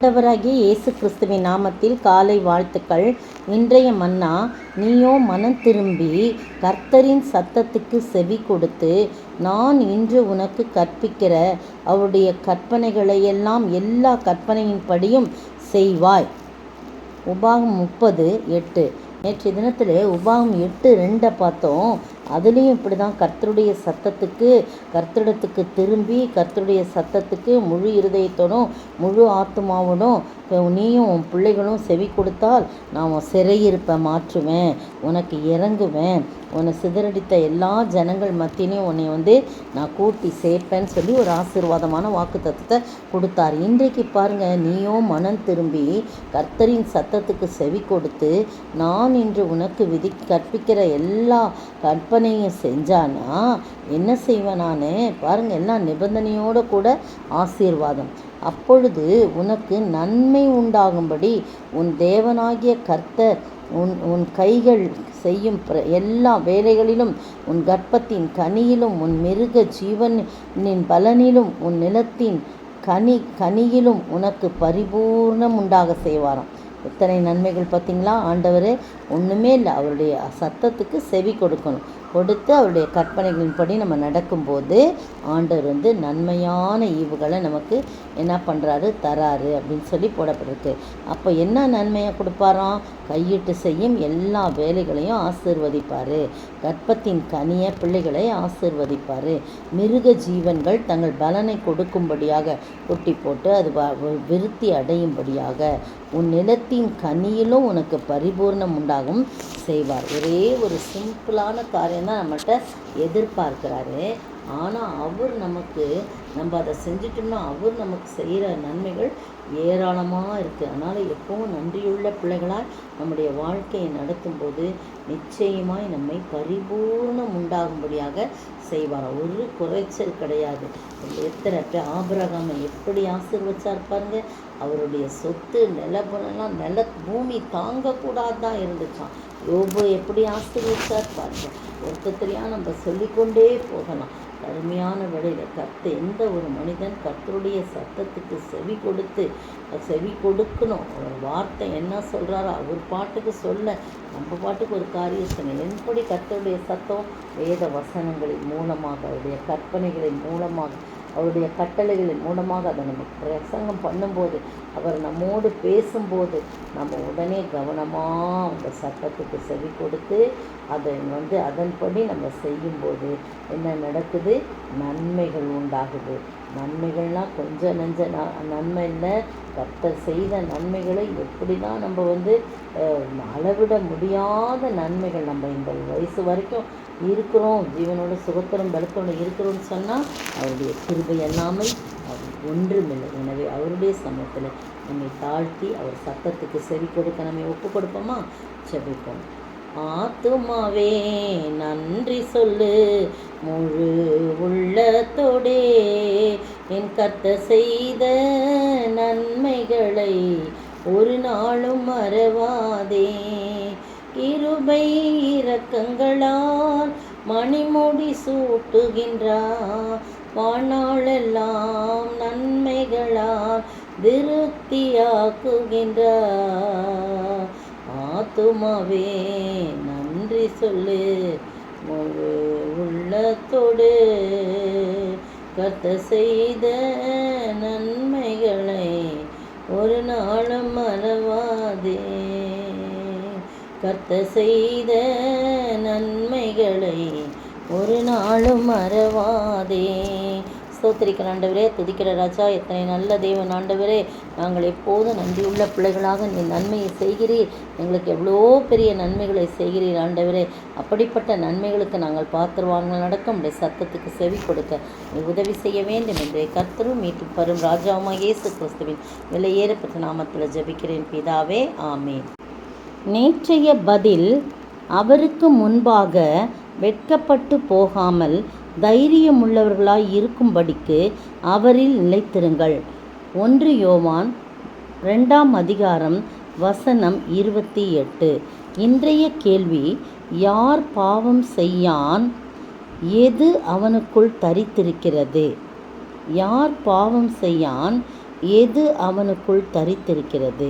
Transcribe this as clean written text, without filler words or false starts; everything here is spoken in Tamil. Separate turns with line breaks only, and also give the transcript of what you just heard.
ஆண்டவராகிய இயேசு கிறிஸ்துவின் நாமத்தில் காலை வாழ்த்துக்கள். இன்றைய மன்னா, நீயோ மனம் திரும்பி கர்த்தரின் சத்தத்துக்கு செவி கொடுத்து, நான் இன்று உனக்கு கற்பிக்கிற அவருடைய கற்பனைகளையெல்லாம் எல்லா கற்பனையின்படியும் செய்வாய். உபாகம் 30:8. நேற்றைய தினத்தில் உபாகம் 8:2 பார்த்தோம். அதுலேயும் இப்படி தான் கர்த்தருடைய கர்த்தரிடத்துக்கு திரும்பி கர்த்தருடைய சத்தத்துக்கு முழு இருதயத்தோடும் முழு ஆத்மாவோடும் நீயும் உன் பிள்ளைகளும் செவி கொடுத்தால் நான் உன் சிறையிருப்பை மாற்றுவேன், உனக்கு இறங்குவேன், உன்னை சிதறடித்த எல்லா ஜனங்கள் மத்தியிலையும் உன்னை நான் கூட்டி சேர்ப்பேன்னு சொல்லி ஒரு ஆசீர்வாதமான வாக்குத்தத்தத்தை கொடுத்தார். இன்றைக்கு பாருங்கள், நீயோ மனம் திரும்பி கர்த்தரின் சத்தத்துக்கு செவி கொடுத்து, நான் இன்று உனக்கு கற்பிக்கிற எல்லா கற்பனையும் செஞ்சானா என்ன செய்வேன் நான் பாருங்கள், எல்லா நிபந்தனையோடு கூட ஆசீர்வாதம். அப்பொழுது உனக்கு நன்மை உண்டாகும்படி உன் தேவனாகிய கர்த்தர் உன் கைகள் செய்யும் எல்லா வேலைகளிலும், உன் கர்ப்பத்தின் கனியிலும், உன் மிருக ஜீவனின் பலனிலும், உன் நிலத்தின் கனியிலும் உனக்கு பரிபூர்ணம் உண்டாக செய்வாராம். எத்தனை நன்மைகள் பார்த்தீங்களா! ஆண்டவர் ஒன்றுமே இல்லை, அவருடைய சத்தத்துக்கு செவி கொடுத்து அவருடைய கற்பனைகளின்படி நம்ம நடக்கும்போது ஆண்டவர் நன்மையான ஈவுகளை நமக்கு என்ன பண்ணுறாரு, தராரு அப்படின்னு சொல்லி போடப்பட்டிருக்கு. அப்போ என்ன நன்மையாக கொடுப்பாராம்? கையிட்டு செய்யும் எல்லா வேலைகளையும் ஆசீர்வதிப்பார், கர்ப்பத்தின் கனிய பிள்ளைகளை ஆசீர்வதிப்பார், மிருக ஜீவன்கள் தங்கள் பலனை கொடுக்கும்படியாக குட்டி போட்டு அது விருத்தி அடையும்படியாக, உன் நிலத்தின் கனியிலும் உனக்கு பரிபூர்ணம் உண்டாகும் செய்வார். ஒரே ஒரு சிம்பிளான காரியம் தான் நம்மகிட்ட எதிர்பார்க்கிறாரு. ஆனால் அவர் நம்ம அதை செஞ்சிட்டோம்னா அவர் நமக்கு செய்கிற நன்மைகள் ஏராளமாக இருக்குது. அதனால் எப்பவும் நன்றியுள்ள பிள்ளைகளாக நம்முடைய வாழ்க்கையை நடத்தும்போது நிச்சயமாய் நம்மை பரிபூர்ணம் உண்டாகும்படியாக செய்வார். ஒரு குறைச்சல் கிடையாது. எத்தனை ஆபிரகாமை எப்படி ஆசீர்வச்சார் பாருங்க. அவருடைய சொத்து நில பூமி தாங்கக்கூடாதான் இருந்துச்சான். யோபு எப்படி ஆசீர்வச்சார் பாருங்க. ஒருத்தரையா நம்ம சொல்லிக்கொண்டே போகலாம். அருமையான வழியில் எந்த ஒரு மனிதன் கர்த்தருடைய சத்தத்துக்கு செவி கொடுக்கணும். அவர் வார்த்தை என்ன சொல்கிறாரோ அவர் பாட்டுக்கு சொல்ல, நம்ம பாட்டுக்கு ஒரு காரியத்தை எப்படி கர்த்தருடைய சத்தம் வேத வசனங்களின் மூலமாக, அவருடைய கற்பனைகளின் மூலமாக, அவருடைய கட்டளைகளின் மூலமாக அதை நம்ம பிரசங்கம் பண்ணும்போது, அவர் நம்மோடு பேசும்போது நம்ம உடனே கவனமாக அந்த சட்டத்துக்கு செவி கொடுத்து அதை அதன்படி நம்ம செய்யும்போது என்ன நடக்குது? நன்மைகள் உண்டாகுது. நன்மைகள்னால் கொஞ்சம் நெஞ்ச நன்மை இல்லை. கர்த்தர் செய்த நன்மைகளை எப்படிலாம் நம்ம அளவிட முடியாத நன்மைகள். நம்ம இந்த வயசு வரைக்கும் இருக்கிறோம், ஜீவனோட சுகத்தரும் பலத்தோடு இருக்கிறோன்னு சொன்னால் அவருடைய கிருபை எல்லாமல் அவர் ஒன்றுமில்லை. எனவே அவருடைய சமயத்தில் நம்மை தாழ்த்தி அவர் சத்தத்துக்கு செவி கொடுக்க நம்ம ஒப்பு கொடுப்போமா? செபிப்போம். ஆத்துமாவே நன்றி சொல்லு முழு உள்ளத்தோடே, என் கர்த்தர் செய்த நன்மைகளை ஒரு நாளும் மறவாதே. கிருபை இரக்கங்களால் மணிமுடி சூட்டுகின்றார், வாழ்நாளெல்லாம் நன்மைகளால் திருப்தியாக்குகின்றார். ஆத்துமாவே நன்றி சொல்லு முழு உள்ளத்தோடு, கர்த்தர் செய்த நன்மைகளை ஒரு நாளும் மறவாதே. கர்த்தர் செய்த நன்மைகளை ஒரு நாளும் மறவாதே. ஸ்தோத்திரிக்கிற ஆண்டவரே, துதிக்கிற ராஜா, எத்தனை நல்ல தேவன் ஆண்டவரே. நாங்கள் எப்போதும் நன்றியுள்ள பிள்ளைகளாக நீ நன்மையை செய்கிறீர். எங்களுக்கு எவ்வளோ பெரிய நன்மைகளை செய்கிறீர் ஆண்டவரே. அப்படிப்பட்ட நன்மைகளுக்கு நாங்கள் பாத்திரவான்கள் நடக்க உடைய சத்தத்துக்கு செவி கொடுக்க நீ உதவி செய்ய வேண்டும் என்று கர்த்தரும் மீட்டும் பரும் ராஜாவுமாகிய இயேசு கிறிஸ்துவின் விலையேறப்பட்ட நாமத்தில் ஜெபிக்கிறேன் பிதாவே, ஆமேன். நேற்றைய பதில், அவருக்கு முன்பாக வெட்கப்பட்டு போகாமல் தைரியமுள்ளவர்களாய் இருக்கும்படிக்கு அவரில் நிலைத்திருங்கள். 1 யோவான் 2:28. இன்றைய கேள்வி, யார் பாவம் செய்யான்? எது அவனுக்குள் தரித்திருக்கிறது? யார் பாவம் செய்யான்? எது அவனுக்குள் தரித்திருக்கிறது?